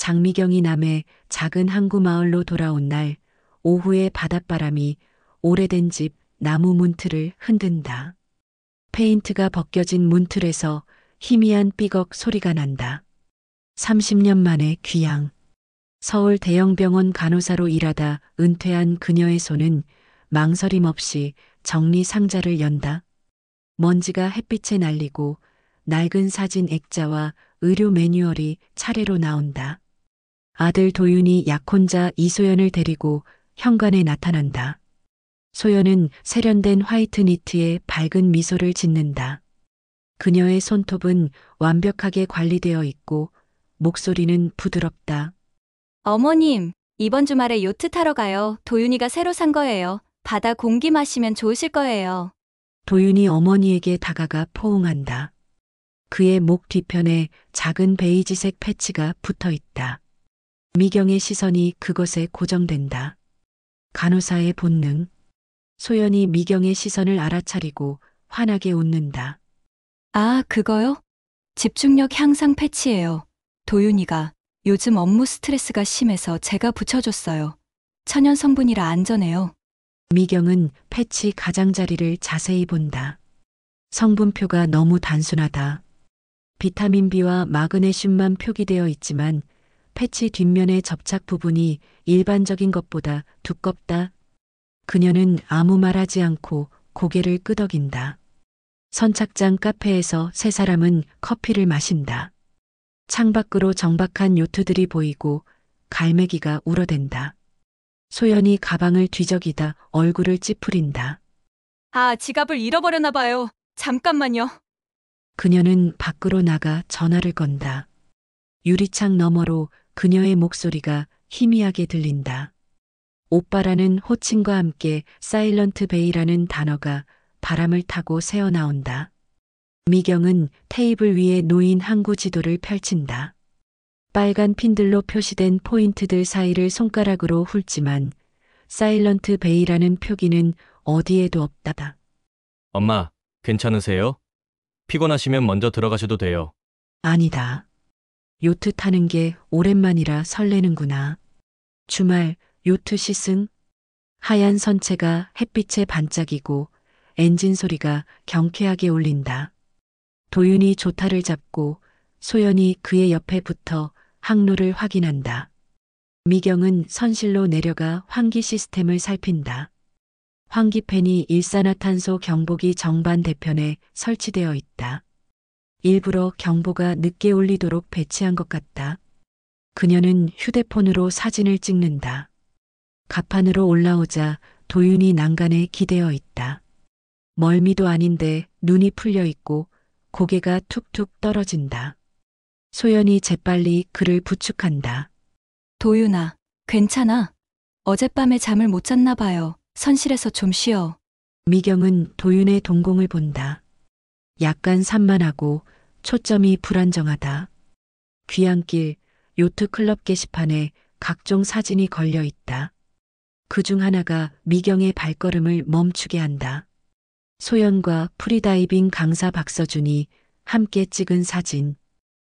장미경이 남해 작은 항구 마을로 돌아온 날, 오후의 바닷바람이 오래된 집 나무 문틀을 흔든다. 페인트가 벗겨진 문틀에서 희미한 삐걱 소리가 난다. 30년 만에 귀향. 서울 대형병원 간호사로 일하다 은퇴한 그녀의 손은 망설임 없이 정리 상자를 연다. 먼지가 햇빛에 날리고 낡은 사진 액자와 의료 매뉴얼이 차례로 나온다. 아들 도윤이 약혼자 이소연을 데리고 현관에 나타난다. 소연은 세련된 화이트 니트에 밝은 미소를 짓는다. 그녀의 손톱은 완벽하게 관리되어 있고 목소리는 부드럽다. 어머님, 이번 주말에 요트 타러 가요. 도윤이가 새로 산 거예요. 바다 공기 마시면 좋으실 거예요. 도윤이 어머니에게 다가가 포옹한다. 그의 목 뒤편에 작은 베이지색 패치가 붙어 있다. 미경의 시선이 그것에 고정된다. 간호사의 본능. 소연이 미경의 시선을 알아차리고 환하게 웃는다. 아, 그거요? 집중력 향상 패치예요. 도윤이가 요즘 업무 스트레스가 심해서 제가 붙여줬어요. 천연 성분이라 안전해요. 미경은 패치 가장자리를 자세히 본다. 성분표가 너무 단순하다. 비타민 B와 마그네슘만 표기되어 있지만 패치 뒷면의 접착 부분이 일반적인 것보다 두껍다. 그녀는 아무 말하지 않고 고개를 끄덕인다. 선착장 카페에서 세 사람은 커피를 마신다. 창밖으로 정박한 요트들이 보이고 갈매기가 울어댄다. 소연이 가방을 뒤적이다 얼굴을 찌푸린다. 아, 지갑을 잃어버렸나 봐요. 잠깐만요. 그녀는 밖으로 나가 전화를 건다. 유리창 너머로 그녀의 목소리가 희미하게 들린다. 오빠라는 호칭과 함께 사일런트 베이라는 단어가 바람을 타고 새어나온다. 미경은 테이블 위에 놓인 항구 지도를 펼친다. 빨간 핀들로 표시된 포인트들 사이를 손가락으로 훑지만 사일런트 베이라는 표기는 어디에도 없다. 엄마, 괜찮으세요? 피곤하시면 먼저 들어가셔도 돼요. 아니다. 요트 타는 게 오랜만이라 설레는구나. 주말 요트 시승? 하얀 선체가 햇빛에 반짝이고 엔진 소리가 경쾌하게 울린다. 도윤이 조타를 잡고 소연이 그의 옆에 붙어 항로를 확인한다. 미경은 선실로 내려가 환기 시스템을 살핀다. 환기팬이 일산화탄소 경보기 정반 대편에 설치되어 있다. 일부러 경보가 늦게 울리도록 배치한 것 같다. 그녀는 휴대폰으로 사진을 찍는다. 갑판으로 올라오자 도윤이 난간에 기대어 있다. 멀미도 아닌데 눈이 풀려 있고 고개가 툭툭 떨어진다. 소연이 재빨리 그를 부축한다. 도윤아, 괜찮아. 어젯밤에 잠을 못 잤나 봐요. 선실에서 좀 쉬어. 미경은 도윤의 동공을 본다. 약간 산만하고 초점이 불안정하다. 귀향길 요트클럽 게시판에 각종 사진이 걸려 있다. 그중 하나가 미경의 발걸음을 멈추게 한다. 소연과 프리다이빙 강사 박서준이 함께 찍은 사진.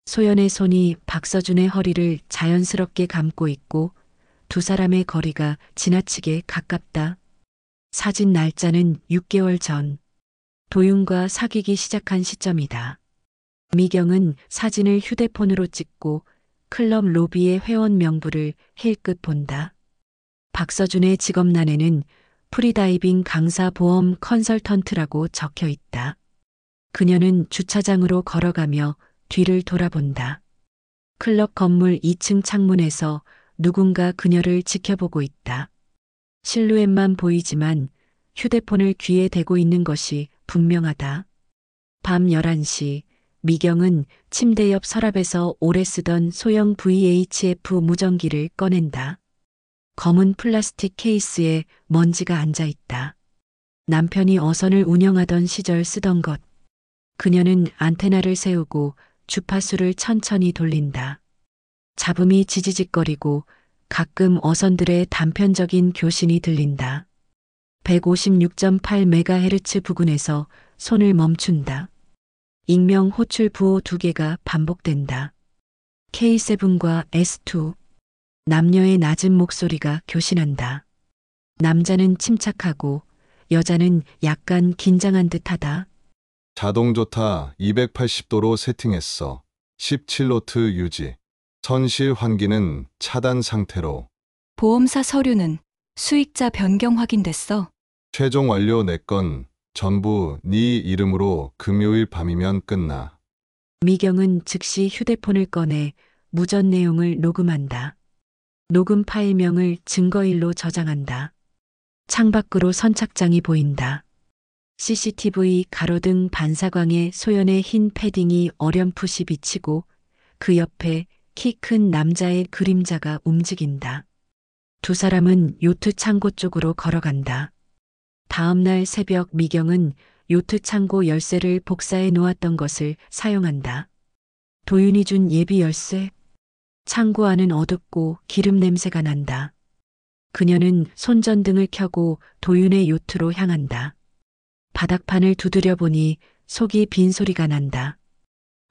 소연의 손이 박서준의 허리를 자연스럽게 감고 있고 두 사람의 거리가 지나치게 가깝다. 사진 날짜는 6개월 전. 도윤과 사귀기 시작한 시점이다. 미경은 사진을 휴대폰으로 찍고 클럽 로비의 회원 명부를 힐끗 본다. 박서준의 직업란에는 프리다이빙 강사 보험 컨설턴트라고 적혀 있다. 그녀는 주차장으로 걸어가며 뒤를 돌아본다. 클럽 건물 2층 창문에서 누군가 그녀를 지켜보고 있다. 실루엣만 보이지만 휴대폰을 귀에 대고 있는 것이 분명하다. 밤 11시 미경은 침대 옆 서랍에서 오래 쓰던 소형 VHF 무전기를 꺼낸다. 검은 플라스틱 케이스에 먼지가 앉아 있다. 남편이 어선을 운영하던 시절 쓰던 것. 그녀는 안테나를 세우고 주파수를 천천히 돌린다. 잡음이 지지직거리고 가끔 어선들의 단편적인 교신이 들린다. 156.8MHz 부근에서 손을 멈춘다. 익명 호출 부호 2개가 반복된다. K7과 S2. 남녀의 낮은 목소리가 교신한다. 남자는 침착하고 여자는 약간 긴장한 듯하다. 자동 좋다. 280도로 세팅했어. 17노트 유지. 선실 환기는 차단 상태로. 보험사 서류는 수익자 변경 확인됐어. 최종 완료. 내 건 전부 네 이름으로 금요일 밤이면 끝나. 미경은 즉시 휴대폰을 꺼내 무전 내용을 녹음한다. 녹음 파일명을 증거일로 저장한다. 창밖으로 선착장이 보인다. CCTV 가로등 반사광에 소연의 흰 패딩이 어렴풋이 비치고 그 옆에 키 큰 남자의 그림자가 움직인다. 두 사람은 요트 창고 쪽으로 걸어간다. 다음 날 새벽 미경은 요트 창고 열쇠를 복사해 놓았던 것을 사용한다. 도윤이 준 예비 열쇠. 창고 안은 어둡고 기름 냄새가 난다. 그녀는 손전등을 켜고 도윤의 요트로 향한다. 바닥판을 두드려 보니 속이 빈 소리가 난다.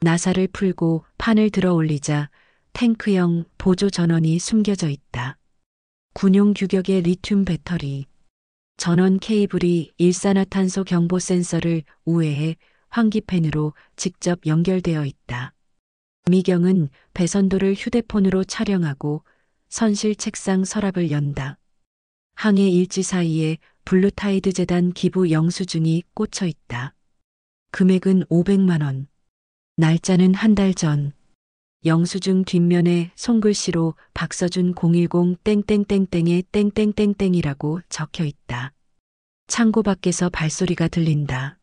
나사를 풀고 판을 들어 올리자 탱크형 보조 전원이 숨겨져 있다. 군용 규격의 리튬 배터리. 전원 케이블이 일산화탄소 경보 센서를 우회해 환기팬으로 직접 연결되어 있다. 미경은 배선도를 휴대폰으로 촬영하고 선실 책상 서랍을 연다. 항해 일지 사이에 블루타이드 재단 기부 영수증이 꽂혀 있다. 금액은 500만 원. 날짜는 한 달 전. 영수증 뒷면에 손글씨로 박서준 010 땡땡땡땡의 땡땡땡땡이라고 적혀 있다. 창고 밖에서 발소리가 들린다.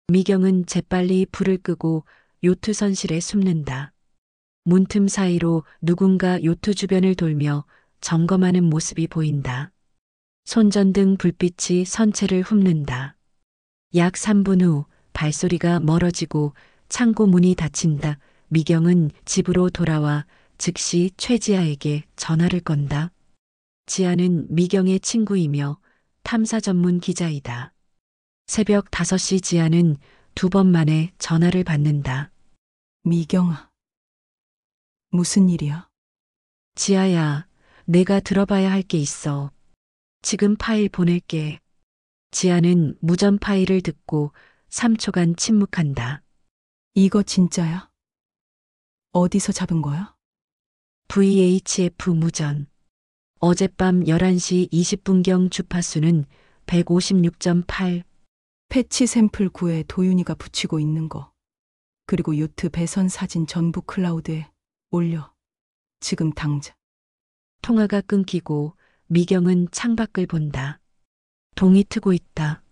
미경은 재빨리 불을 끄고 요트 선실에 숨는다. 문틈 사이로 누군가 요트 주변을 돌며 점검하는 모습이 보인다. 손전등 불빛이 선체를 훑는다. 약 3분 후 발소리가 멀어지고 창고 문이 닫힌다. 미경은 집으로 돌아와 즉시 최지아에게 전화를 건다. 지아는 미경의 친구이며 탐사 전문 기자이다. 새벽 5시 지아는 2번 만에 전화를 받는다. 미경아, 무슨 일이야? 지아야, 내가 들어봐야 할 게 있어. 지금 파일 보낼게. 지아는 무전 파일을 듣고 3초간 침묵한다. 이거 진짜야? 어디서 잡은 거야? VHF 무전. 어젯밤 11시 20분경 주파수는 156.8. 패치 샘플 9에 도윤이가 붙이고 있는 거. 그리고 요트 배선 사진 전부 클라우드에 올려. 지금 당장. 통화가 끊기고 미경은 창밖을 본다. 동이 트고 있다.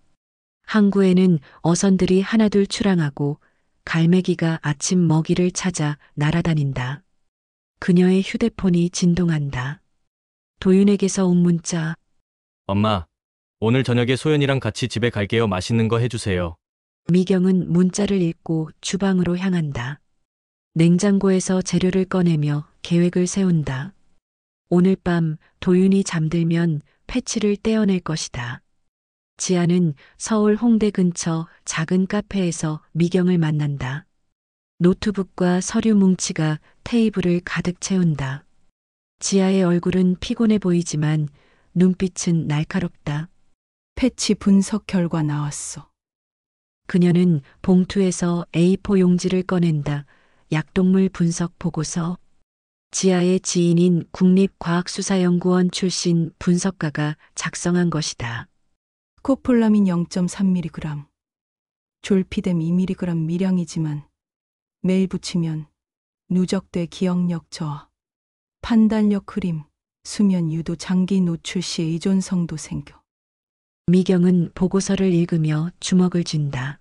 항구에는 어선들이 하나둘 출항하고 갈매기가 아침 먹이를 찾아 날아다닌다. 그녀의 휴대폰이 진동한다. 도윤에게서 온 문자. 엄마, 오늘 저녁에 소연이랑 같이 집에 갈게요. 맛있는 거 해주세요. 미경은 문자를 읽고 주방으로 향한다. 냉장고에서 재료를 꺼내며 계획을 세운다. 오늘 밤 도윤이 잠들면 패치를 떼어낼 것이다. 지아는 서울 홍대 근처 작은 카페에서 미경을 만난다. 노트북과 서류 뭉치가 테이블을 가득 채운다. 지아의 얼굴은 피곤해 보이지만 눈빛은 날카롭다. 패치 분석 결과 나왔어. 그녀는 봉투에서 A4 용지를 꺼낸다. 약동물 분석 보고서. 지아의 지인인 국립과학수사연구원 출신 분석가가 작성한 것이다. 코폴라민 0.3mg, 졸피뎀 2mg 미량이지만 매일 붙이면 누적돼 기억력 저하, 판단력 흐림, 수면 유도 장기 노출 시 의존성도 생겨. 미경은 보고서를 읽으며 주먹을 쥔다.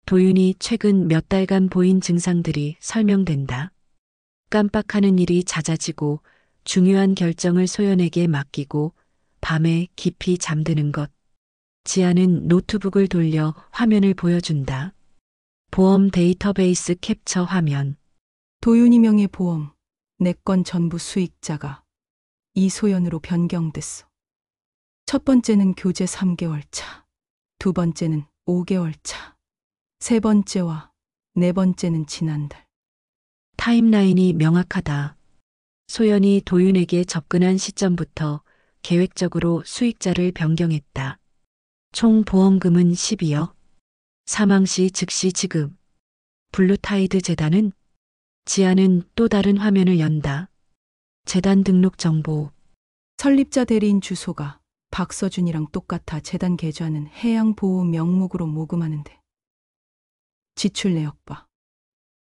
도윤이 최근 몇 달간 보인 증상들이 설명된다. 깜빡하는 일이 잦아지고 중요한 결정을 소연에게 맡기고 밤에 깊이 잠드는 것. 지아는 노트북을 돌려 화면을 보여준다. 보험 데이터베이스 캡처 화면. 도윤이 명의 보험, 내 건 전부 수익자가 이소연으로 변경됐어. 첫 번째는 교제 3개월 차, 두 번째는 5개월 차, 세 번째와 네 번째는 지난달. 타임라인이 명확하다. 소연이 도윤에게 접근한 시점부터 계획적으로 수익자를 변경했다. 총 보험금은 12억. 사망 시 즉시 지급. 블루타이드 재단은 지아는 또 다른 화면을 연다. 재단 등록 정보. 설립자 대리인 주소가 박서준이랑 똑같아. 재단 계좌는 해양보호 명목으로 모금하는데. 지출 내역 봐.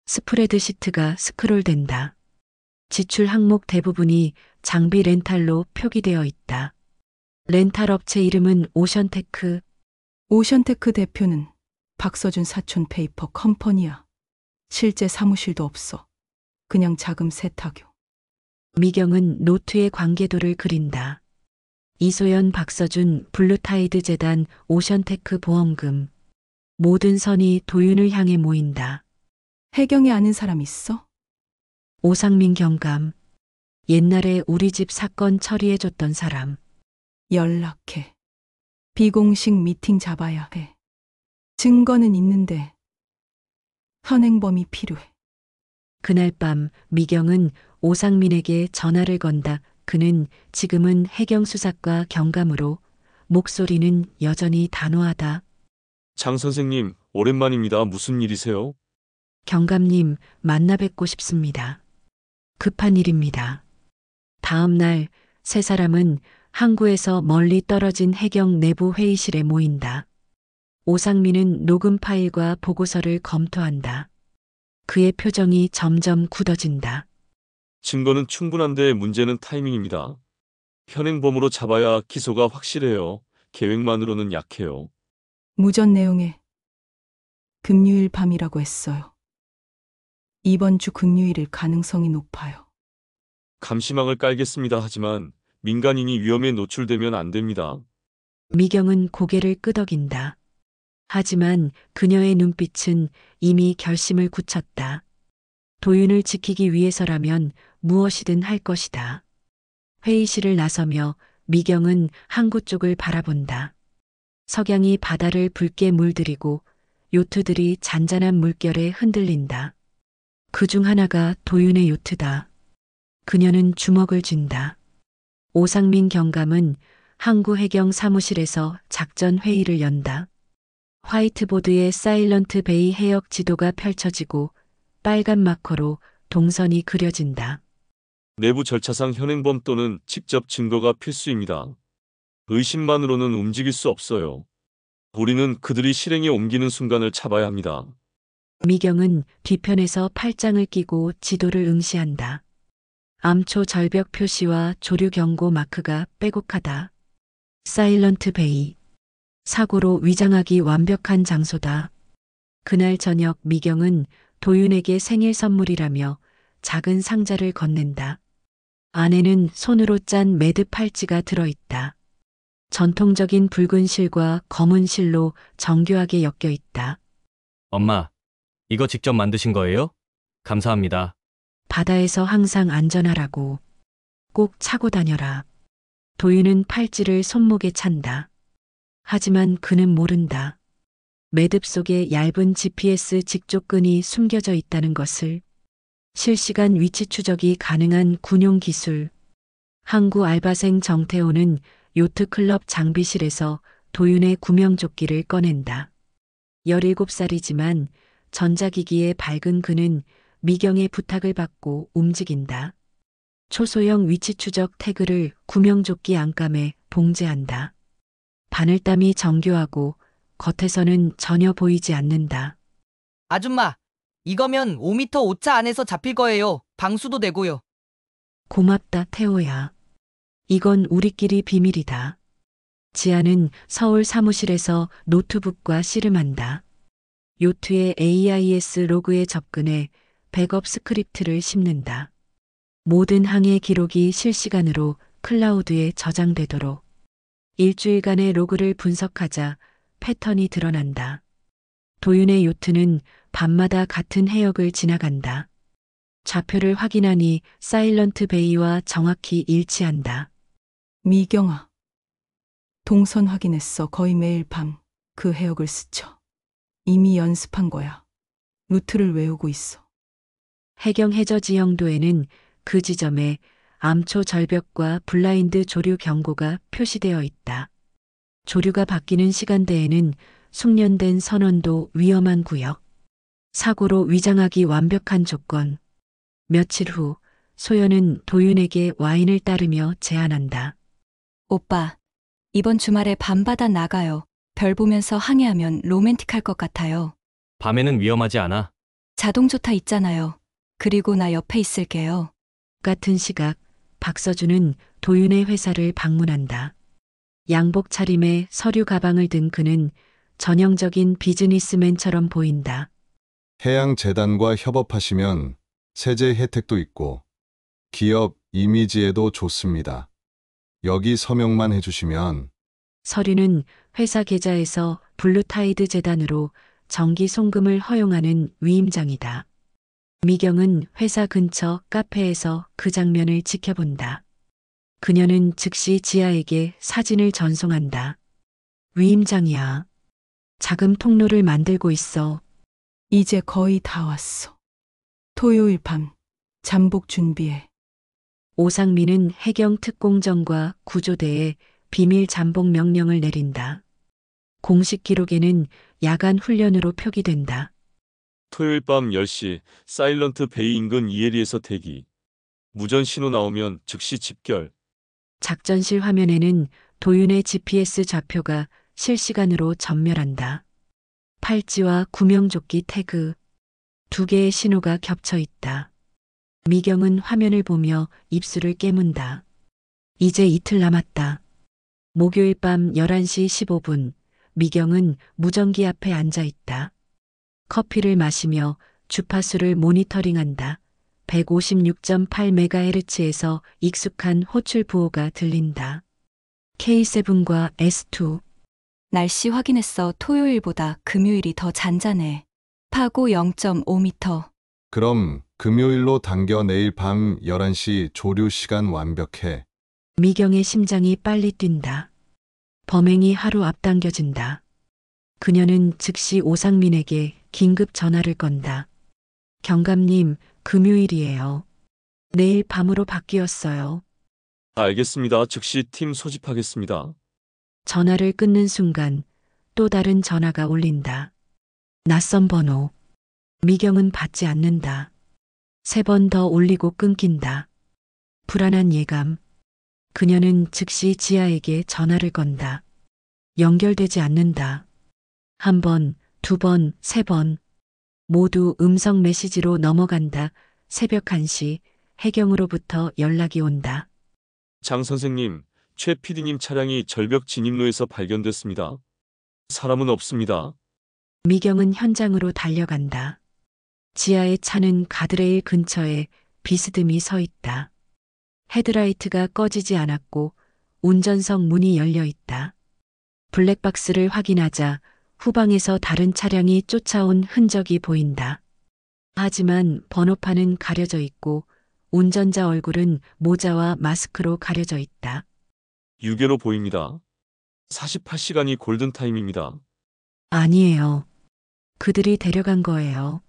스프레드시트가 스크롤된다. 지출 항목 대부분이 장비 렌탈로 표기되어 있다. 렌탈 업체 이름은 오션테크. 오션테크 대표는 박서준 사촌 페이퍼 컴퍼니야. 실제 사무실도 없어. 그냥 자금 세탁용. 미경은 노트의 관계도를 그린다. 이소연, 박서준, 블루타이드 재단, 오션테크 보험금. 모든 선이 도윤을 향해 모인다. 해경에 아는 사람 있어? 오상민 경감. 옛날에 우리 집 사건 처리해줬던 사람. 연락해. 비공식 미팅 잡아야 해. 증거는 있는데 현행범이 필요해. 그날 밤 미경은 오상민에게 전화를 건다. 그는 지금은 해경수사과 경감으로 목소리는 여전히 단호하다. 장 선생님, 오랜만입니다. 무슨 일이세요? 경감님, 만나 뵙고 싶습니다. 급한 일입니다. 다음 날 세 사람은 항구에서 멀리 떨어진 해경 내부 회의실에 모인다. 오상민은 녹음 파일과 보고서를 검토한다. 그의 표정이 점점 굳어진다. 증거는 충분한데 문제는 타이밍입니다. 현행범으로 잡아야 기소가 확실해요. 계획만으로는 약해요. 무전 내용에 금요일 밤이라고 했어요. 이번 주 금요일일 가능성이 높아요. 감시망을 깔겠습니다. 하지만 민간인이 위험에 노출되면 안 됩니다. 미경은 고개를 끄덕인다. 하지만 그녀의 눈빛은 이미 결심을 굳혔다. 도윤을 지키기 위해서라면 무엇이든 할 것이다. 회의실을 나서며 미경은 항구 쪽을 바라본다. 석양이 바다를 붉게 물들이고 요트들이 잔잔한 물결에 흔들린다. 그중 하나가 도윤의 요트다. 그녀는 주먹을 쥔다. 오상민 경감은 항구 해경 사무실에서 작전 회의를 연다. 화이트보드에 사일런트 베이 해역 지도가 펼쳐지고 빨간 마커로 동선이 그려진다. 내부 절차상 현행범 또는 직접 증거가 필수입니다. 의심만으로는 움직일 수 없어요. 우리는 그들이 실행에 옮기는 순간을 잡아야 합니다. 미경은 뒤편에서 팔짱을 끼고 지도를 응시한다. 암초 절벽 표시와 조류 경고 마크가 빼곡하다. 사일런트 베이. 사고로 위장하기 완벽한 장소다. 그날 저녁 미경은 도윤에게 생일 선물이라며 작은 상자를 건넨다. 안에는 손으로 짠 매듭 팔찌가 들어있다. 전통적인 붉은 실과 검은 실로 정교하게 엮여 있다. 엄마, 이거 직접 만드신 거예요? 감사합니다. 바다에서 항상 안전하라고. 꼭 차고 다녀라. 도윤은 팔찌를 손목에 찬다. 하지만 그는 모른다. 매듭 속에 얇은 GPS 직조끈이 숨겨져 있다는 것을. 실시간 위치 추적이 가능한 군용 기술. 항구 알바생 정태호는 요트클럽 장비실에서 도윤의 구명조끼를 꺼낸다. 17살이지만 전자기기에 밝은 그는 미경의 부탁을 받고 움직인다. 초소형 위치 추적 태그를 구명조끼 안감에 봉제한다. 바늘땀이 정교하고 겉에서는 전혀 보이지 않는다. 아줌마, 이거면 5m 오차 안에서 잡힐 거예요. 방수도 되고요. 고맙다, 태호야. 이건 우리끼리 비밀이다. 지아는 서울 사무실에서 노트북과 씨름한다. 요트의 AIS 로그에 접근해 백업 스크립트를 씹는다. 모든 항해 기록이 실시간으로 클라우드에 저장되도록. 일주일간의 로그를 분석하자 패턴이 드러난다. 도윤의 요트는 밤마다 같은 해역을 지나간다. 좌표를 확인하니 사일런트 베이와 정확히 일치한다. 미경아. 동선 확인했어. 거의 매일 밤 그 해역을 스쳐. 이미 연습한 거야. 루트를 외우고 있어. 해경 해저 지형도에는 그 지점에 암초 절벽과 블라인드 조류 경고가 표시되어 있다. 조류가 바뀌는 시간대에는 숙련된 선원도 위험한 구역. 사고로 위장하기 완벽한 조건. 며칠 후 소연은 도윤에게 와인을 따르며 제안한다. 오빠, 이번 주말에 밤바다 나가요. 별 보면서 항해하면 로맨틱할 것 같아요. 밤에는 위험하지 않아. 자동조타 있잖아요. 그리고 나 옆에 있을게요. 같은 시각 박서준은 도윤의 회사를 방문한다. 양복 차림에 서류 가방을 든 그는 전형적인 비즈니스맨처럼 보인다. 해양재단과 협업하시면 세제 혜택도 있고 기업 이미지에도 좋습니다. 여기 서명만 해주시면. 서류는 회사 계좌에서 블루타이드 재단으로 정기 송금을 허용하는 위임장이다. 미경은 회사 근처 카페에서 그 장면을 지켜본다. 그녀는 즉시 지아에게 사진을 전송한다. 위임장이야. 자금 통로를 만들고 있어. 이제 거의 다 왔어. 토요일 밤 잠복 준비해. 오상민은 해경 특공정과 구조대에 비밀 잠복 명령을 내린다. 공식 기록에는 야간 훈련으로 표기된다. 토요일 밤 10시 사일런트 베이 인근 이에리에서 대기. 무전 신호 나오면 즉시 집결. 작전실 화면에는 도윤의 GPS 좌표가 실시간으로 전멸한다. 팔찌와 구명조끼 태그, 두 개의 신호가 겹쳐 있다. 미경은 화면을 보며 입술을 깨문다. 이제 이틀 남았다. 목요일 밤 11시 15분, 미경은 무전기 앞에 앉아 있다. 커피를 마시며 주파수를 모니터링한다. 156.8MHz에서 익숙한 호출 부호가 들린다. K7과 S2. 날씨 확인했어. 토요일보다 금요일이 더 잔잔해. 파고 0.5m. 그럼 금요일로 당겨 내일 밤 11시 조류 시간 완벽해. 미경의 심장이 빨리 뛴다. 범행이 하루 앞당겨진다. 그녀는 즉시 오상민에게 긴급 전화를 건다. 경감님, 금요일이에요. 내일 밤으로 바뀌었어요. 알겠습니다. 즉시 팀 소집하겠습니다. 전화를 끊는 순간 또 다른 전화가 울린다. 낯선 번호. 미경은 받지 않는다. 3번 더 울리고 끊긴다. 불안한 예감. 그녀는 즉시 지아에게 전화를 건다. 연결되지 않는다. 1번, 2번, 3번. 모두 음성 메시지로 넘어간다. 새벽 1시 해경으로부터 연락이 온다. 장 선생님, 최 PD님 차량이 절벽 진입로에서 발견됐습니다. 사람은 없습니다. 미경은 현장으로 달려간다. 지하의 차는 가드레일 근처에 비스듬히 서 있다. 헤드라이트가 꺼지지 않았고 운전석 문이 열려 있다. 블랙박스를 확인하자 후방에서 다른 차량이 쫓아온 흔적이 보인다. 하지만 번호판은 가려져 있고 운전자 얼굴은 모자와 마스크로 가려져 있다. 유괴로 보입니다. 48시간이 골든타임입니다. 아니에요. 그들이 데려간 거예요.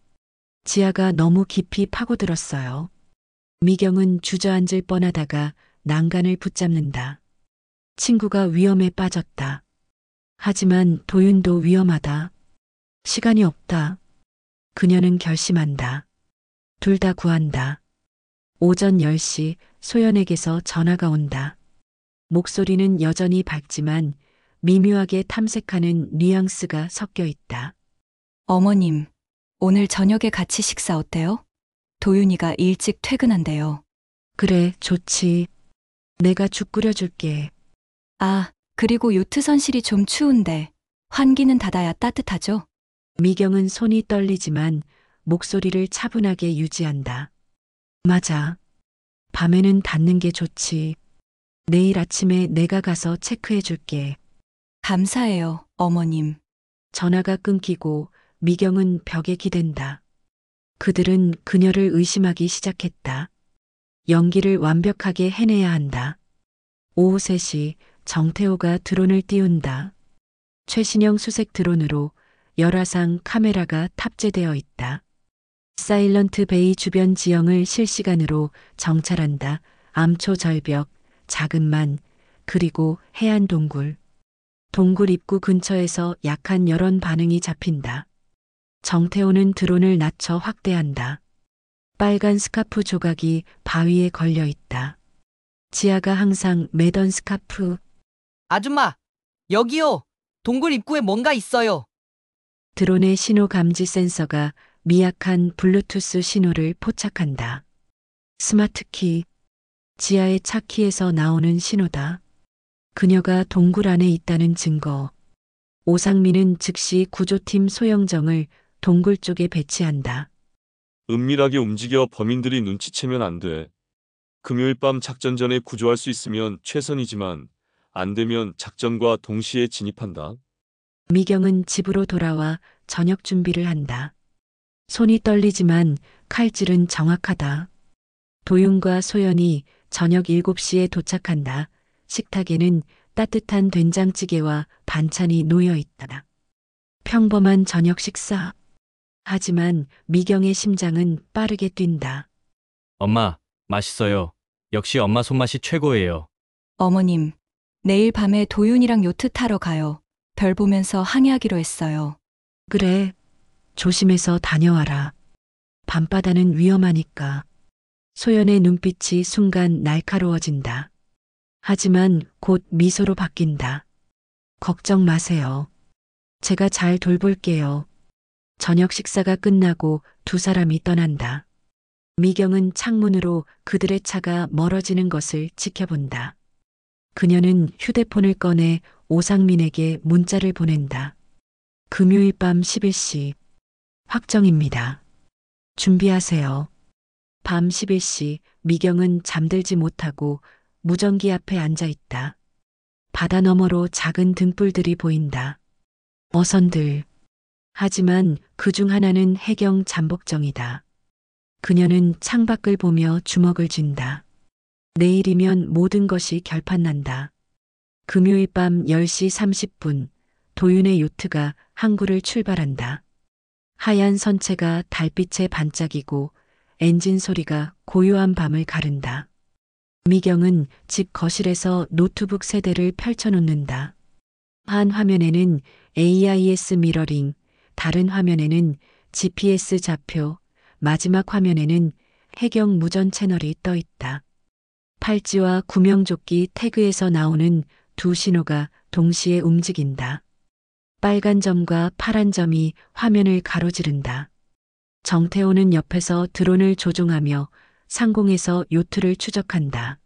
지하가 너무 깊이 파고들었어요. 미경은 주저앉을 뻔하다가 난간을 붙잡는다. 친구가 위험에 빠졌다. 하지만 도윤도 위험하다. 시간이 없다. 그녀는 결심한다. 둘 다 구한다. 오전 10시 소연에게서 전화가 온다. 목소리는 여전히 밝지만 미묘하게 탐색하는 뉘앙스가 섞여 있다. 어머님, 오늘 저녁에 같이 식사 어때요? 도윤이가 일찍 퇴근한대요. 그래, 좋지. 내가 죽 끓여줄게. 아, 그리고 요트 선실이 좀 추운데 환기는 닫아야 따뜻하죠? 미경은 손이 떨리지만 목소리를 차분하게 유지한다. 맞아. 밤에는 닫는 게 좋지. 내일 아침에 내가 가서 체크해 줄게. 감사해요, 어머님. 전화가 끊기고 미경은 벽에 기댄다. 그들은 그녀를 의심하기 시작했다. 연기를 완벽하게 해내야 한다. 오후 3시 정태호가 드론을 띄운다. 최신형 수색 드론으로 열화상 카메라가 탑재되어 있다. 사일런트 베이 주변 지형을 실시간으로 정찰한다. 암초 절벽, 작은 만, 그리고 해안 동굴. 동굴 입구 근처에서 약한 열원 반응이 잡힌다. 정태호는 드론을 낮춰 확대한다. 빨간 스카프 조각이 바위에 걸려 있다. 지아가 항상 매던 스카프. 아줌마, 여기요. 동굴 입구에 뭔가 있어요. 드론의 신호 감지 센서가 미약한 블루투스 신호를 포착한다. 스마트키. 지하의 차키에서 나오는 신호다. 그녀가 동굴 안에 있다는 증거. 오상민은 즉시 구조팀 소영정을 동굴 쪽에 배치한다. 은밀하게 움직여 범인들이 눈치채면 안 돼. 금요일 밤 작전 전에 구조할 수 있으면 최선이지만 안 되면 작전과 동시에 진입한다. 미경은 집으로 돌아와 저녁 준비를 한다. 손이 떨리지만 칼질은 정확하다. 도윤과 소연이 저녁 7시에 도착한다. 식탁에는 따뜻한 된장찌개와 반찬이 놓여 있다. 평범한 저녁 식사. 하지만 미경의 심장은 빠르게 뛴다. 엄마, 맛있어요. 역시 엄마 손맛이 최고예요. 어머님, 내일 밤에 도윤이랑 요트 타러 가요. 별 보면서 항해하기로 했어요. 그래, 조심해서 다녀와라. 밤바다는 위험하니까. 소연의 눈빛이 순간 날카로워진다. 하지만 곧 미소로 바뀐다. 걱정 마세요. 제가 잘 돌볼게요. 저녁 식사가 끝나고 두 사람이 떠난다. 미경은 창문으로 그들의 차가 멀어지는 것을 지켜본다. 그녀는 휴대폰을 꺼내 오상민에게 문자를 보낸다. 금요일 밤 11시. 확정입니다. 준비하세요. 밤 11시 미경은 잠들지 못하고 무전기 앞에 앉아 있다. 바다 너머로 작은 등불들이 보인다. 어선들. 하지만 그중 하나는 해경 잠복정이다. 그녀는 창밖을 보며 주먹을 쥔다. 내일이면 모든 것이 결판난다. 금요일 밤 10시 30분 도윤의 요트가 항구를 출발한다. 하얀 선체가 달빛에 반짝이고 엔진 소리가 고요한 밤을 가른다. 미경은 집 거실에서 노트북 세대를 펼쳐놓는다. 한 화면에는 AIS 미러링, 다른 화면에는 GPS 좌표, 마지막 화면에는 해경 무전 채널이 떠 있다. 팔찌와 구명조끼 태그에서 나오는 두 신호가 동시에 움직인다. 빨간 점과 파란 점이 화면을 가로지른다. 정태호는 옆에서 드론을 조종하며 상공에서 요트를 추적한다.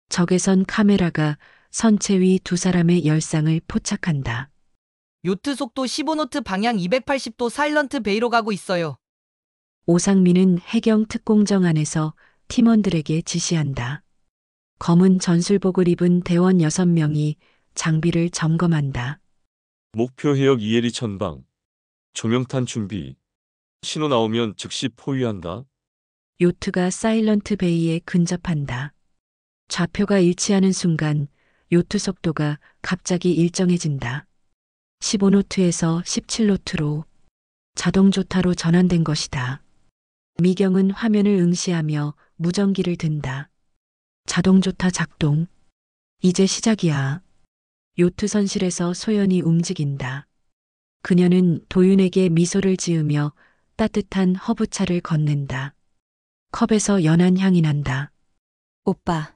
적외선 카메라가 선체 위 두 사람의 열상을 포착한다. 요트 속도 15노트 방향 280도 사일런트 베이로 가고 있어요. 오상민은 해경 특공정 안에서 팀원들에게 지시한다. 검은 전술복을 입은 대원 6명이 장비를 점검한다. 목표 해역 이해리 전방. 조명탄 준비. 신호 나오면 즉시 포위한다. 요트가 사일런트 베이에 근접한다. 좌표가 일치하는 순간 요트 속도가 갑자기 일정해진다. 15노트에서 17노트로 자동 조타로 전환된 것이다. 미경은 화면을 응시하며 무전기를 든다. 자동 조타 작동. 이제 시작이야. 요트 선실에서 소연이 움직인다. 그녀는 도윤에게 미소를 지으며 따뜻한 허브차를 건넨다. 컵에서 연한 향이 난다. 오빠,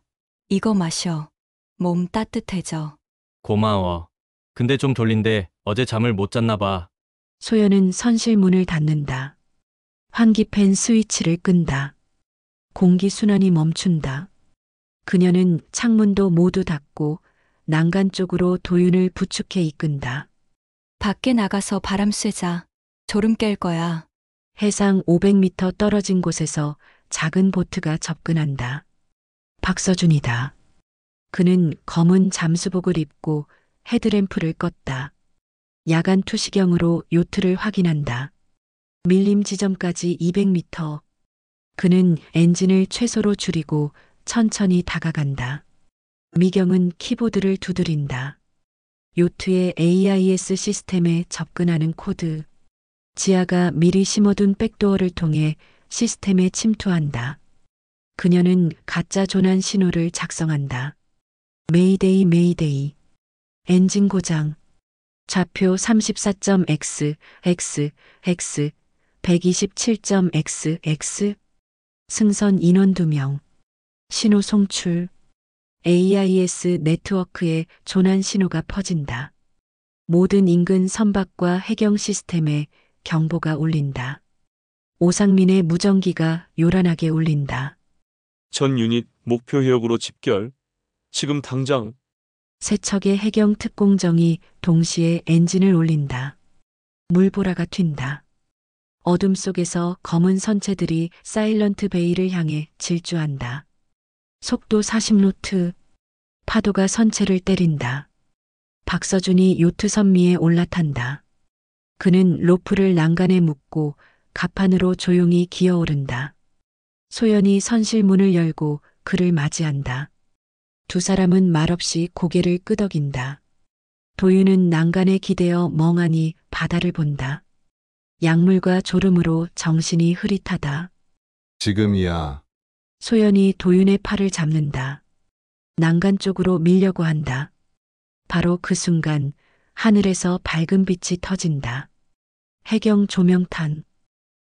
이거 마셔. 몸 따뜻해져. 고마워. 근데 좀 졸린데 어제 잠을 못 잤나 봐. 소연은 선실 문을 닫는다. 환기팬 스위치를 끈다. 공기 순환이 멈춘다. 그녀는 창문도 모두 닫고 난간 쪽으로 도윤을 부축해 이끈다. 밖에 나가서 바람 쐬자. 졸음 깰 거야. 해상 500m 떨어진 곳에서 작은 보트가 접근한다. 박서준이다. 그는 검은 잠수복을 입고 헤드램프를 껐다. 야간 투시경으로 요트를 확인한다. 밀림 지점까지 200m. 그는 엔진을 최소로 줄이고 천천히 다가간다. 미경은 키보드를 두드린다. 요트의 AIS 시스템에 접근하는 코드. 지아가 미리 심어둔 백도어를 통해 시스템에 침투한다. 그녀는 가짜 조난 신호를 작성한다. 메이데이 메이데이. 엔진 고장. 좌표 34.x, x, x, 127.x, x. 승선 인원 2명. 신호 송출. AIS 네트워크에 조난 신호가 퍼진다. 모든 인근 선박과 해경 시스템에 경보가 울린다. 오상민의 무전기가 요란하게 울린다. 전 유닛 목표 해역으로 집결. 지금 당장. 세 척의 해경 특공정이 동시에 엔진을 올린다. 물보라가 튄다. 어둠 속에서 검은 선체들이 사일런트 베이를 향해 질주한다. 속도 40노트. 파도가 선체를 때린다. 박서준이 요트 선미에 올라탄다. 그는 로프를 난간에 묶고 갑판으로 조용히 기어오른다. 소연이 선실문을 열고 그를 맞이한다. 두 사람은 말없이 고개를 끄덕인다. 도윤은 난간에 기대어 멍하니 바다를 본다. 약물과 졸음으로 정신이 흐릿하다. 지금이야. 소연이 도윤의 팔을 잡는다. 난간 쪽으로 밀려고 한다. 바로 그 순간 하늘에서 밝은 빛이 터진다. 해경 조명탄.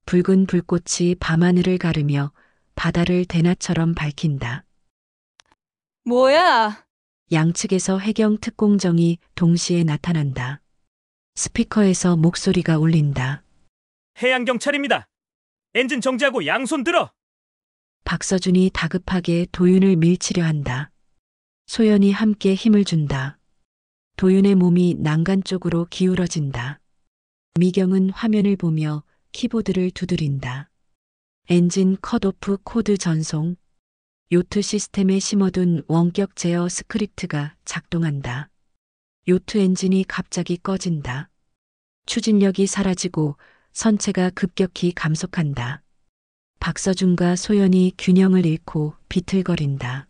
붉은 불꽃이 밤하늘을 가르며 바다를 대낮처럼 밝힌다. 뭐야? 양측에서 해경 특공정이 동시에 나타난다. 스피커에서 목소리가 울린다. 해양경찰입니다. 엔진 정지하고 양손 들어! 박서준이 다급하게 도윤을 밀치려 한다. 소연이 함께 힘을 준다. 도윤의 몸이 난간 쪽으로 기울어진다. 미경은 화면을 보며 키보드를 두드린다. 엔진 컷오프 코드 전송. 요트 시스템에 심어둔 원격 제어 스크립트가 작동한다. 요트 엔진이 갑자기 꺼진다. 추진력이 사라지고 선체가 급격히 감속한다. 박서준과 소연이 균형을 잃고 비틀거린다.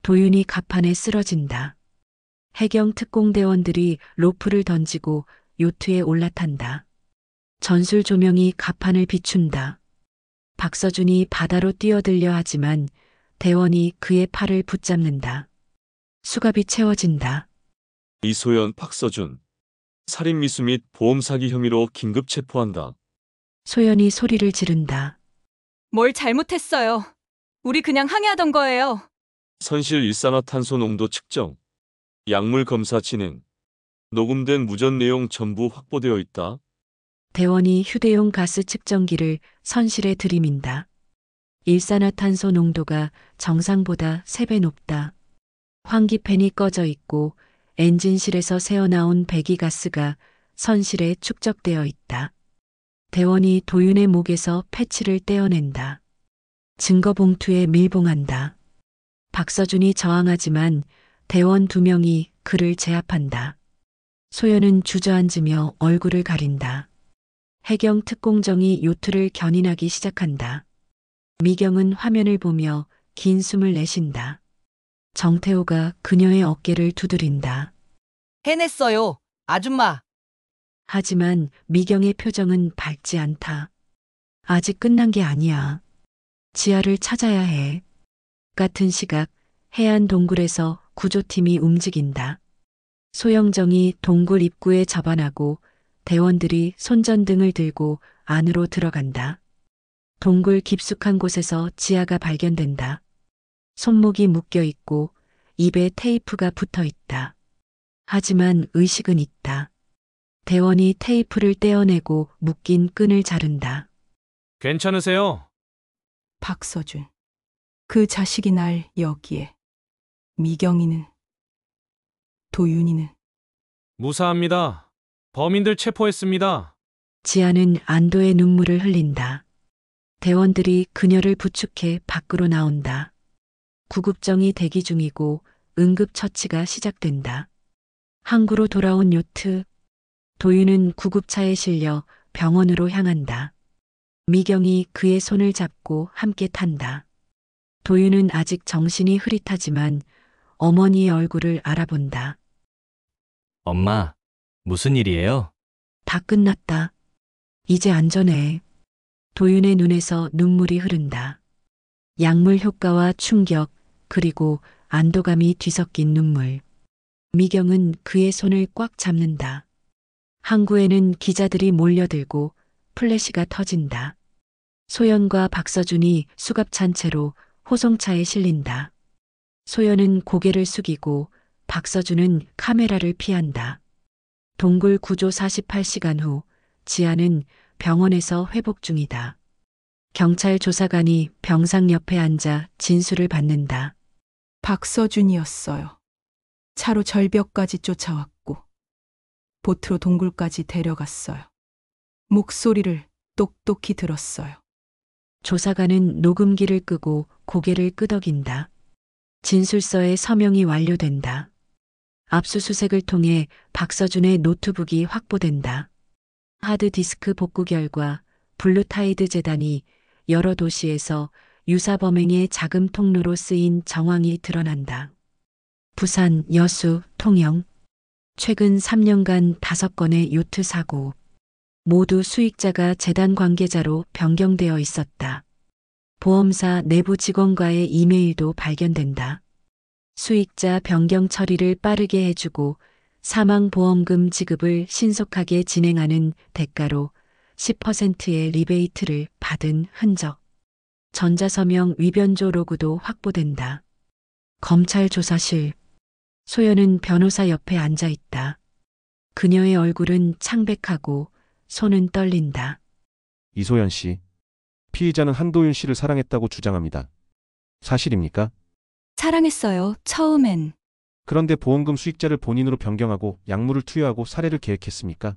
도윤이 갑판에 쓰러진다. 해경 특공대원들이 로프를 던지고 요트에 올라탄다. 전술 조명이 갑판을 비춘다. 박서준이 바다로 뛰어들려 하지만 대원이 그의 팔을 붙잡는다. 수갑이 채워진다. 이소연, 박서준. 살인 미수 및 보험 사기 혐의로 긴급 체포한다. 소연이 소리를 지른다. 뭘 잘못했어요. 우리 그냥 항해하던 거예요. 선실 일산화탄소 농도 측정. 약물 검사 진행. 녹음된 무전 내용 전부 확보되어 있다. 대원이 휴대용 가스 측정기를 선실에 들이민다. 일산화탄소 농도가 정상보다 3배 높다. 환기팬이 꺼져 있고 엔진실에서 새어나온 배기가스가 선실에 축적되어 있다. 대원이 도윤의 목에서 패치를 떼어낸다. 증거 봉투에 밀봉한다. 박서준이 저항하지만 대원 2명이 그를 제압한다. 소연은 주저앉으며 얼굴을 가린다. 해경 특공정이 요트를 견인하기 시작한다. 미경은 화면을 보며 긴 숨을 내쉰다. 정태호가 그녀의 어깨를 두드린다. 해냈어요, 아줌마. 하지만 미경의 표정은 밝지 않다. 아직 끝난 게 아니야. 지하를 찾아야 해. 같은 시각 해안 동굴에서 구조팀이 움직인다. 소영정이 동굴 입구에 접안하고 대원들이 손전등을 들고 안으로 들어간다. 동굴 깊숙한 곳에서 지아가 발견된다. 손목이 묶여 있고 입에 테이프가 붙어 있다. 하지만 의식은 있다. 대원이 테이프를 떼어내고 묶인 끈을 자른다. 괜찮으세요? 박서준. 그 자식이 날 여기에. 미경이는. 도윤이는. 무사합니다. 범인들 체포했습니다. 지아는 안도의 눈물을 흘린다. 대원들이 그녀를 부축해 밖으로 나온다. 구급정이 대기 중이고 응급처치가 시작된다. 항구로 돌아온 요트. 도윤은 구급차에 실려 병원으로 향한다. 미경이 그의 손을 잡고 함께 탄다. 도윤은 아직 정신이 흐릿하지만 어머니의 얼굴을 알아본다. 엄마, 무슨 일이에요? 다 끝났다. 이제 안전해. 도윤의 눈에서 눈물이 흐른다. 약물 효과와 충격, 그리고 안도감이 뒤섞인 눈물. 미경은 그의 손을 꽉 잡는다. 항구에는 기자들이 몰려들고 플래시가 터진다. 소연과 박서준이 수갑찬 채로 호송차에 실린다. 소연은 고개를 숙이고 박서준은 카메라를 피한다. 동굴 구조 48시간 후 지아는 병원에서 회복 중이다. 경찰 조사관이 병상 옆에 앉아 진술을 받는다. 박서준이었어요. 차로 절벽까지 쫓아왔고 보트로 동굴까지 데려갔어요. 목소리를 똑똑히 들었어요. 조사관은 녹음기를 끄고 고개를 끄덕인다. 진술서에 서명이 완료된다. 압수수색을 통해 박서준의 노트북이 확보된다. 하드디스크 복구 결과 블루타이드 재단이 여러 도시에서 유사 범행의 자금 통로로 쓰인 정황이 드러난다. 부산, 여수, 통영. 최근 3년간 5건의 요트 사고. 모두 수익자가 재단 관계자로 변경되어 있었다. 보험사 내부 직원과의 이메일도 발견된다. 수익자 변경 처리를 빠르게 해주고 사망보험금 지급을 신속하게 진행하는 대가로 10%의 리베이트를 받은 흔적. 전자서명 위변조 로그도 확보된다. 검찰 조사실. 소연은 변호사 옆에 앉아 있다. 그녀의 얼굴은 창백하고 손은 떨린다. 이소연 씨, 피의자는 한도윤 씨를 사랑했다고 주장합니다. 사실입니까? 사랑했어요, 처음엔. 그런데 보험금 수익자를 본인으로 변경하고 약물을 투여하고 살해를 계획했습니까?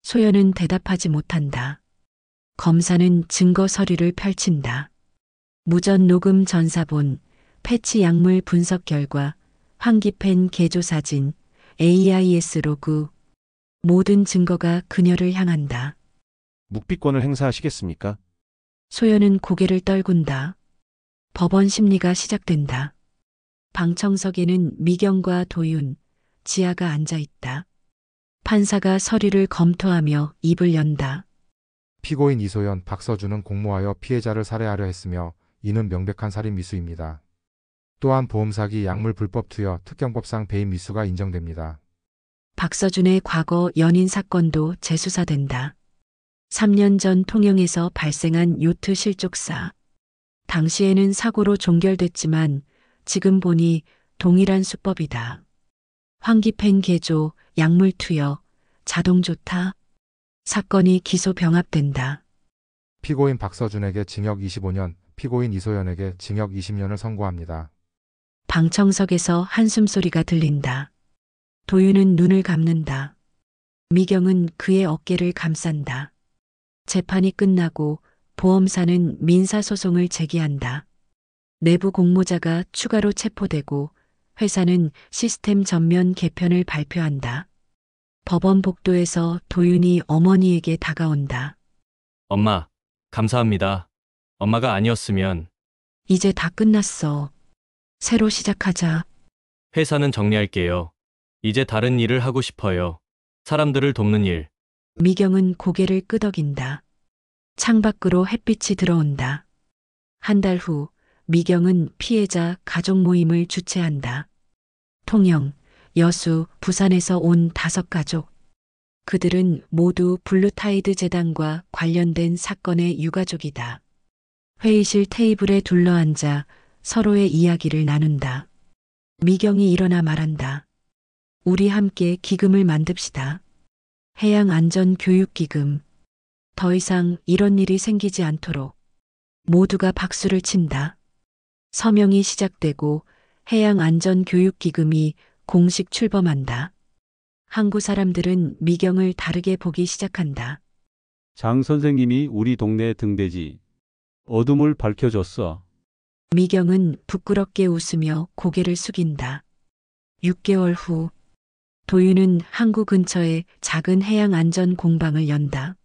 소연은 대답하지 못한다. 검사는 증거 서류를 펼친다. 무전 녹음 전사본, 패치 약물 분석 결과, 환기펜 개조 사진, AIS 로그. 모든 증거가 그녀를 향한다. 묵비권을 행사하시겠습니까? 소연은 고개를 떨군다. 법원 심리가 시작된다. 방청석에는 미경과 도윤, 지아가 앉아 있다. 판사가 서류를 검토하며 입을 연다. 피고인 이소연, 박서준은 공모하여 피해자를 살해하려 했으며 이는 명백한 살인 미수입니다. 또한 보험사기 약물 불법 투여 특경법상 배임 미수가 인정됩니다. 박서준의 과거 연인 사건도 재수사된다. 3년 전 통영에서 발생한 요트 실족사. 당시에는 사고로 종결됐지만 지금 보니 동일한 수법이다. 환기펜 개조, 약물 투여, 자동 조타. 사건이 기소 병합된다. 피고인 박서준에게 징역 25년, 피고인 이소연에게 징역 20년을 선고합니다. 방청석에서 한숨소리가 들린다. 도윤은 눈을 감는다. 미경은 그의 어깨를 감싼다. 재판이 끝나고 보험사는 민사소송을 제기한다. 내부 공모자가 추가로 체포되고 회사는 시스템 전면 개편을 발표한다. 법원 복도에서 도윤이 어머니에게 다가온다. 엄마, 감사합니다. 엄마가 아니었으면 이제 다 끝났어. 새로 시작하자. 회사는 정리할게요. 이제 다른 일을 하고 싶어요. 사람들을 돕는 일. 미경은 고개를 끄덕인다. 창밖으로 햇빛이 들어온다. 한 달 후 미경은 피해자 가족 모임을 주최한다. 통영, 여수, 부산에서 온 5가족. 그들은 모두 블루타이드 재단과 관련된 사건의 유가족이다. 회의실 테이블에 둘러앉아 서로의 이야기를 나눈다. 미경이 일어나 말한다. 우리 함께 기금을 만듭시다. 해양안전교육기금. 더 이상 이런 일이 생기지 않도록. 모두가 박수를 친다. 서명이 시작되고 해양안전교육기금이 공식 출범한다. 항구 사람들은 미경을 다르게 보기 시작한다. 장 선생님이 우리 동네 등대지. 어둠을 밝혀줬어. 미경은 부끄럽게 웃으며 고개를 숙인다. 6개월 후 도윤은 항구 근처에 작은 해양안전 공방을 연다.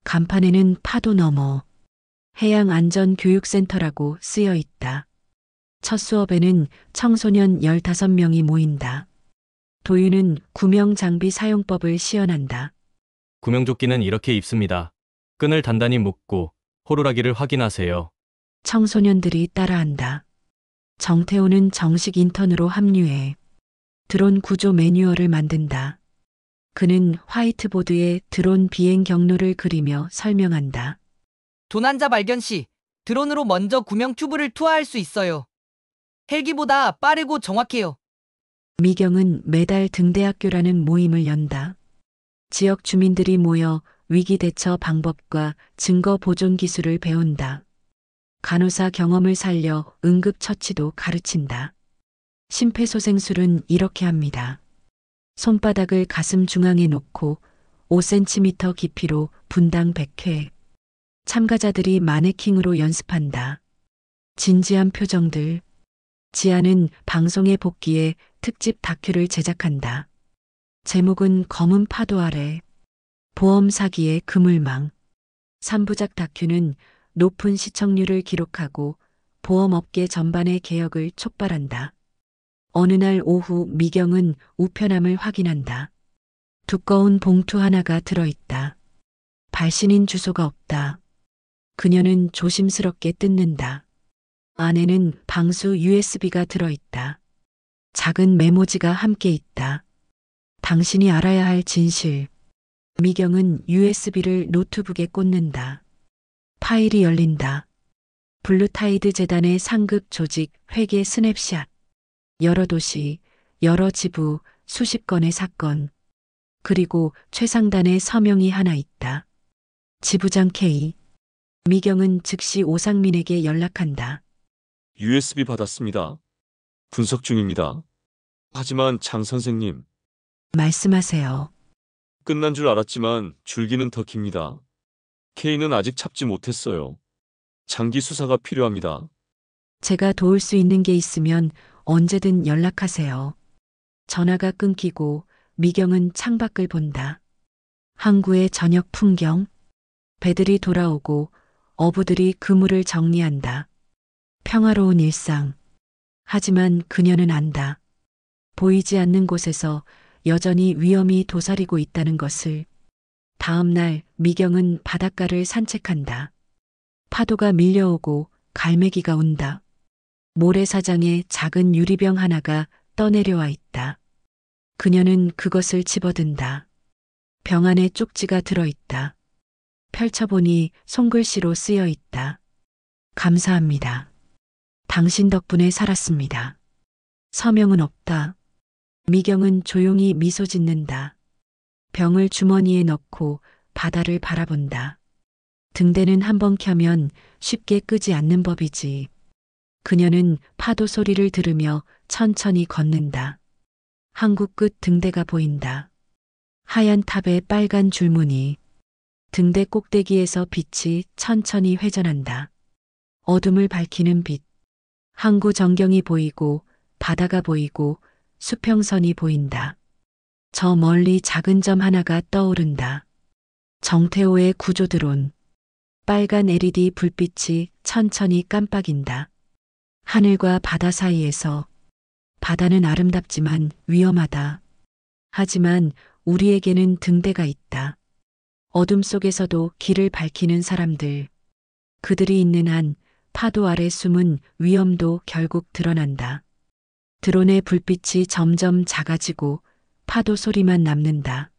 간판에는 파도 너머 해양안전교육센터라고 쓰여 있다. 첫 수업에는 청소년 15명이 모인다. 도윤은 구명 장비 사용법을 시연한다. 구명조끼는 이렇게 입습니다. 끈을 단단히 묶고 호루라기를 확인하세요. 청소년들이 따라한다. 정태호는 정식 인턴으로 합류해 드론 구조 매뉴얼을 만든다. 그는 화이트보드에 드론 비행 경로를 그리며 설명한다. 도난자 발견 시 드론으로 먼저 구명 튜브를 투하할 수 있어요. 헬기보다 빠르고 정확해요. 미경은 매달 등대학교라는 모임을 연다. 지역 주민들이 모여 위기 대처 방법과 증거 보존 기술을 배운다. 간호사 경험을 살려 응급처치도 가르친다. 심폐소생술은 이렇게 합니다. 손바닥을 가슴 중앙에 놓고 5cm 깊이로 분당 100회. 참가자들이 마네킹으로 연습한다. 진지한 표정들. 지아는 방송에 복귀해 특집 다큐를 제작한다. 제목은 검은 파도 아래. 보험 사기의 그물망. 3부작 다큐는 높은 시청률을 기록하고 보험업계 전반의 개혁을 촉발한다. 어느 날 오후 미경은 우편함을 확인한다. 두꺼운 봉투 하나가 들어있다. 발신인 주소가 없다. 그녀는 조심스럽게 뜯는다. 안에는 방수 USB가 들어있다. 작은 메모지가 함께 있다. 당신이 알아야 할 진실. 미경은 USB를 노트북에 꽂는다. 파일이 열린다. 블루타이드 재단의 상급 조직 회계 스냅샷. 여러 도시, 여러 지부, 수십 건의 사건. 그리고 최상단의 서명이 하나 있다. 지부장 K. 미경은 즉시 오상민에게 연락한다. USB 받았습니다. 분석 중입니다. 하지만 장 선생님, 말씀하세요. 끝난 줄 알았지만 줄기는 더 깁니다. K는 아직 잡지 못했어요. 장기 수사가 필요합니다. 제가 도울 수 있는 게 있으면 언제든 연락하세요. 전화가 끊기고 미경은 창밖을 본다. 항구의 저녁 풍경. 배들이 돌아오고 어부들이 그물을 정리한다. 평화로운 일상. 하지만 그녀는 안다. 보이지 않는 곳에서 여전히 위험이 도사리고 있다는 것을. 다음 날 미경은 바닷가를 산책한다. 파도가 밀려오고 갈매기가 운다. 모래사장에 작은 유리병 하나가 떠내려와 있다. 그녀는 그것을 집어든다. 병 안에 쪽지가 들어있다. 펼쳐보니 손글씨로 쓰여 있다. 감사합니다. 당신 덕분에 살았습니다. 서명은 없다. 미경은 조용히 미소 짓는다. 병을 주머니에 넣고 바다를 바라본다. 등대는 한번 켜면 쉽게 끄지 않는 법이지. 그녀는 파도 소리를 들으며 천천히 걷는다. 항구 끝 등대가 보인다. 하얀 탑에 빨간 줄무늬. 등대 꼭대기에서 빛이 천천히 회전한다. 어둠을 밝히는 빛. 항구 전경이 보이고 바다가 보이고 수평선이 보인다. 저 멀리 작은 점 하나가 떠오른다. 정태호의 구조 드론. 빨간 LED 불빛이 천천히 깜빡인다. 하늘과 바다 사이에서. 바다는 아름답지만 위험하다. 하지만 우리에게는 등대가 있다. 어둠 속에서도 길을 밝히는 사람들. 그들이 있는 한 파도 아래 숨은 위험도 결국 드러난다. 드론의 불빛이 점점 작아지고 파도 소리만 남는다.